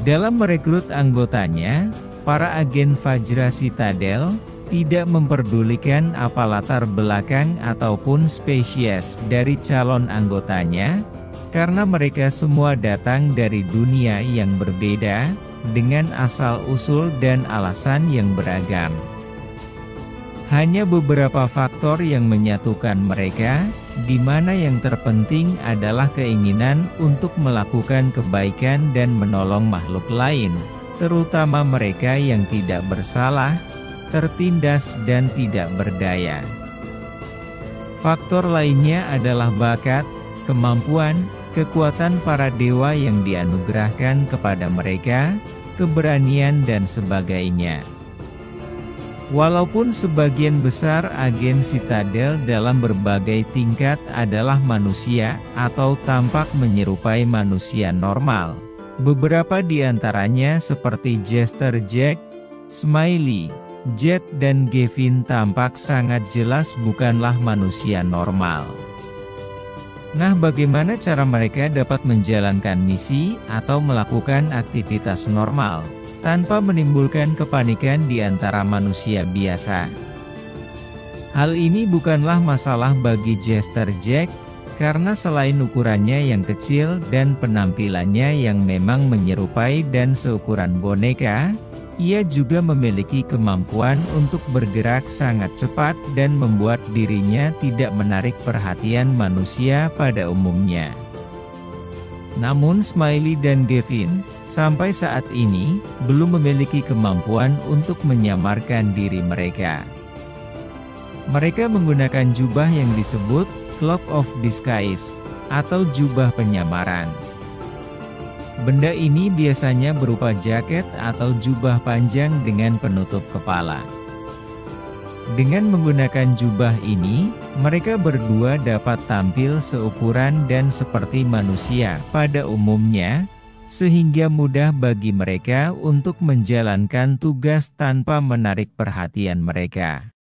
Dalam merekrut anggotanya, para agen Fajra Citadel tidak memperdulikan apa latar belakang ataupun spesies dari calon anggotanya, karena mereka semua datang dari dunia yang berbeda, dengan asal-usul dan alasan yang beragam. Hanya beberapa faktor yang menyatukan mereka, di mana yang terpenting adalah keinginan untuk melakukan kebaikan dan menolong makhluk lain, terutama mereka yang tidak bersalah, tertindas dan tidak berdaya. Faktor lainnya adalah bakat, kemampuan, kekuatan para dewa yang dianugerahkan kepada mereka, keberanian dan sebagainya. Walaupun sebagian besar agen Citadel dalam berbagai tingkat adalah manusia atau tampak menyerupai manusia normal, beberapa di antaranya seperti Jester Jack, Smiley, Jet dan Gavin tampak sangat jelas bukanlah manusia normal. Nah, bagaimana cara mereka dapat menjalankan misi atau melakukan aktivitas normal tanpa menimbulkan kepanikan di antara manusia biasa? Hal ini bukanlah masalah bagi Jester Jack, karena selain ukurannya yang kecil dan penampilannya yang memang menyerupai dan seukuran boneka, ia juga memiliki kemampuan untuk bergerak sangat cepat dan membuat dirinya tidak menarik perhatian manusia pada umumnya. Namun Smiley dan Gavin, sampai saat ini, belum memiliki kemampuan untuk menyamarkan diri mereka. Mereka menggunakan jubah yang disebut Cloak of Disguise, atau jubah penyamaran. Benda ini biasanya berupa jaket atau jubah panjang dengan penutup kepala. Dengan menggunakan jubah ini, mereka berdua dapat tampil seukuran dan seperti manusia pada umumnya, sehingga mudah bagi mereka untuk menjalankan tugas tanpa menarik perhatian mereka.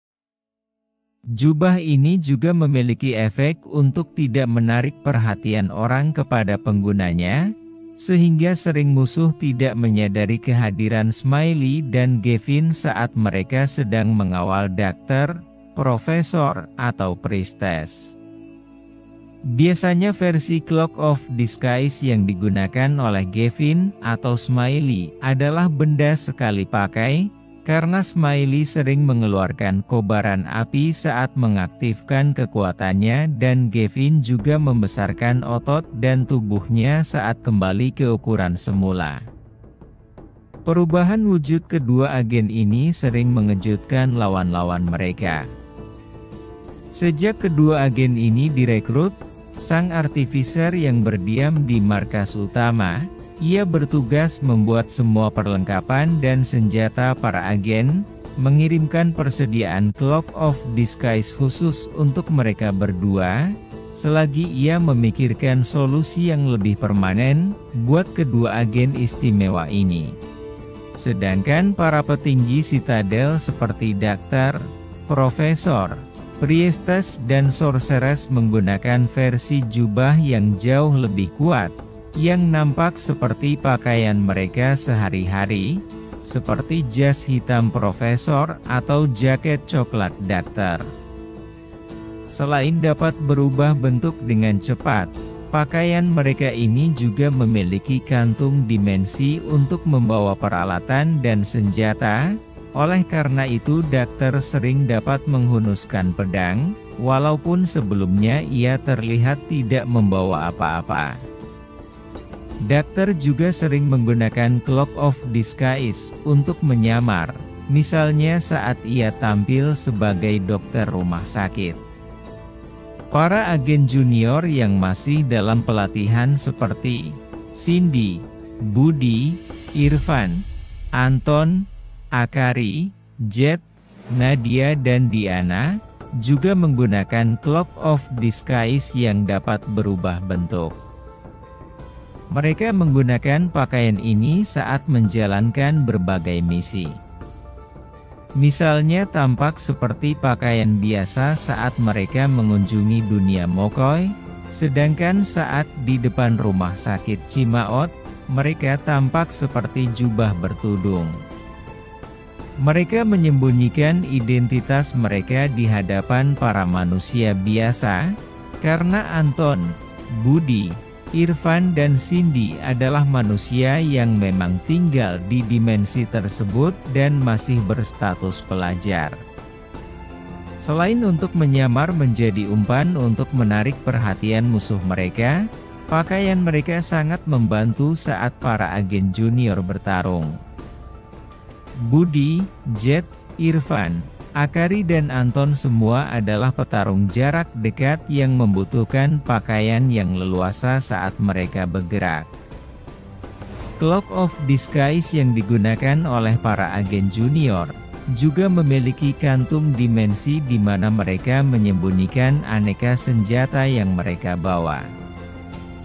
Jubah ini juga memiliki efek untuk tidak menarik perhatian orang kepada penggunanya, sehingga sering musuh tidak menyadari kehadiran Smiley dan Gavin saat mereka sedang mengawal dokter, profesor, atau priestess. Biasanya versi Cloak of Disguise yang digunakan oleh Gavin atau Smiley adalah benda sekali pakai, karena Smiley sering mengeluarkan kobaran api saat mengaktifkan kekuatannya dan Gavin juga membesarkan otot dan tubuhnya saat kembali ke ukuran semula. Perubahan wujud kedua agen ini sering mengejutkan lawan-lawan mereka. Sejak kedua agen ini direkrut, sang artificer yang berdiam di markas utama, ia bertugas membuat semua perlengkapan dan senjata para agen, mengirimkan persediaan Cloak of Disguise khusus untuk mereka berdua, selagi ia memikirkan solusi yang lebih permanen buat kedua agen istimewa ini. Sedangkan para petinggi Citadel seperti dokter, profesor, priestess dan sorceress menggunakan versi jubah yang jauh lebih kuat, yang nampak seperti pakaian mereka sehari-hari, seperti jas hitam profesor atau jaket coklat dokter. Selain dapat berubah bentuk dengan cepat, pakaian mereka ini juga memiliki kantung dimensi untuk membawa peralatan dan senjata. Oleh karena itu dokter sering dapat menghunuskan pedang, walaupun sebelumnya ia terlihat tidak membawa apa-apa. Dokter juga sering menggunakan Cloak of Disguise untuk menyamar, misalnya saat ia tampil sebagai dokter rumah sakit. Para agen junior yang masih dalam pelatihan seperti Cindy, Budi, Irfan, Anton, Akari, Jet, Nadia dan Diana, juga menggunakan Cloak of Disguise yang dapat berubah bentuk. Mereka menggunakan pakaian ini saat menjalankan berbagai misi. Misalnya tampak seperti pakaian biasa saat mereka mengunjungi dunia Mokoi, sedangkan saat di depan rumah sakit Cimaot, mereka tampak seperti jubah bertudung. Mereka menyembunyikan identitas mereka di hadapan para manusia biasa, karena Anton, Budi, Irfan dan Cindy adalah manusia yang memang tinggal di dimensi tersebut dan masih berstatus pelajar. Selain untuk menyamar menjadi umpan untuk menarik perhatian musuh mereka, pakaian mereka sangat membantu saat para agen junior bertarung. Budi, Jet, Irfan, Akari dan Anton semua adalah petarung jarak dekat yang membutuhkan pakaian yang leluasa saat mereka bergerak. Cloak of Disguise yang digunakan oleh para agen junior juga memiliki kantung dimensi di mana mereka menyembunyikan aneka senjata yang mereka bawa.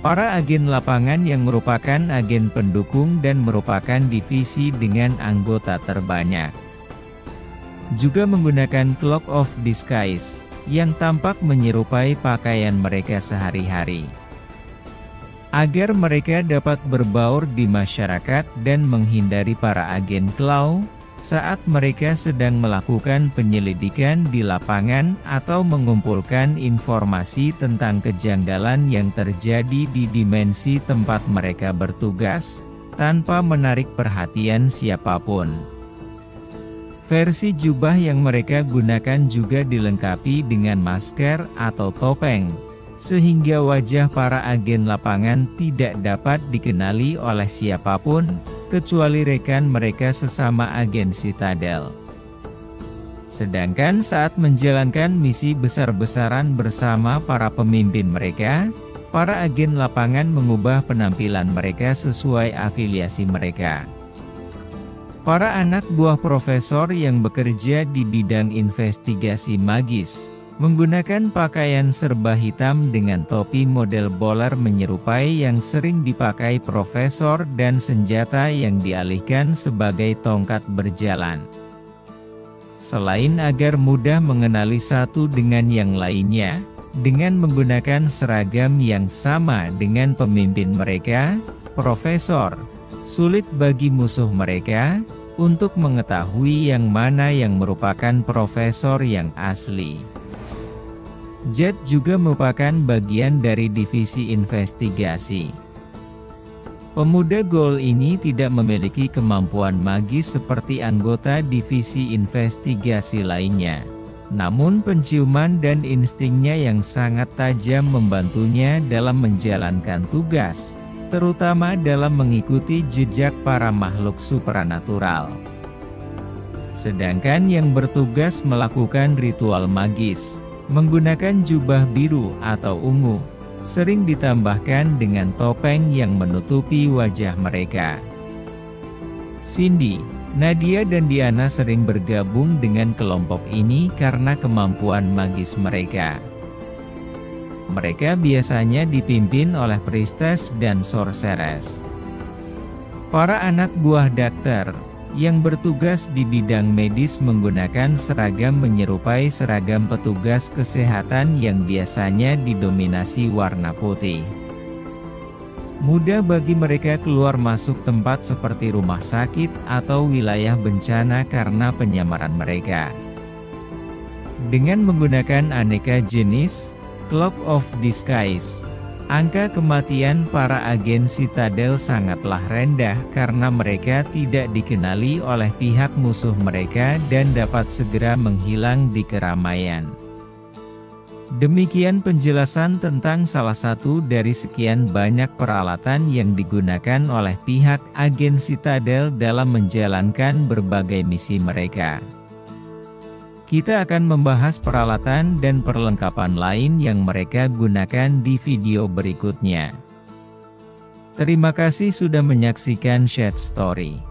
Para agen lapangan yang merupakan agen pendukung dan merupakan divisi dengan anggota terbanyak, juga menggunakan Cloak of Disguise, yang tampak menyerupai pakaian mereka sehari-hari. Agar mereka dapat berbaur di masyarakat dan menghindari para agen Klaw, saat mereka sedang melakukan penyelidikan di lapangan atau mengumpulkan informasi tentang kejanggalan yang terjadi di dimensi tempat mereka bertugas, tanpa menarik perhatian siapapun. Versi jubah yang mereka gunakan juga dilengkapi dengan masker atau topeng, sehingga wajah para agen lapangan tidak dapat dikenali oleh siapapun, kecuali rekan mereka sesama agen Citadel. Sedangkan saat menjalankan misi besar-besaran bersama para pemimpin mereka, para agen lapangan mengubah penampilan mereka sesuai afiliasi mereka. Para anak buah profesor yang bekerja di bidang investigasi magis, menggunakan pakaian serba hitam dengan topi model bowler menyerupai yang sering dipakai profesor dan senjata yang dialihkan sebagai tongkat berjalan. Selain agar mudah mengenali satu dengan yang lainnya, dengan menggunakan seragam yang sama dengan pemimpin mereka, profesor, sulit bagi musuh mereka untuk mengetahui yang mana yang merupakan profesor yang asli. Jet juga merupakan bagian dari divisi investigasi. Pemuda Gold ini tidak memiliki kemampuan magis seperti anggota divisi investigasi lainnya. Namun penciuman dan instingnya yang sangat tajam membantunya dalam menjalankan tugas, terutama dalam mengikuti jejak para makhluk supranatural. Sedangkan yang bertugas melakukan ritual magis, menggunakan jubah biru atau ungu, sering ditambahkan dengan topeng yang menutupi wajah mereka. Cindy, Nadia dan Diana sering bergabung dengan kelompok ini karena kemampuan magis mereka. Mereka biasanya dipimpin oleh priestess dan sorceress. Para anak buah dokter yang bertugas di bidang medis menggunakan seragam menyerupai seragam petugas kesehatan yang biasanya didominasi warna putih. Mudah bagi mereka keluar masuk tempat seperti rumah sakit atau wilayah bencana karena penyamaran mereka. Dengan menggunakan aneka jenis Cloak of Disguise, angka kematian para agen Citadel sangatlah rendah karena mereka tidak dikenali oleh pihak musuh mereka dan dapat segera menghilang di keramaian. Demikian penjelasan tentang salah satu dari sekian banyak peralatan yang digunakan oleh pihak agen Citadel dalam menjalankan berbagai misi mereka. Kita akan membahas peralatan dan perlengkapan lain yang mereka gunakan di video berikutnya. Terima kasih sudah menyaksikan Shade Story.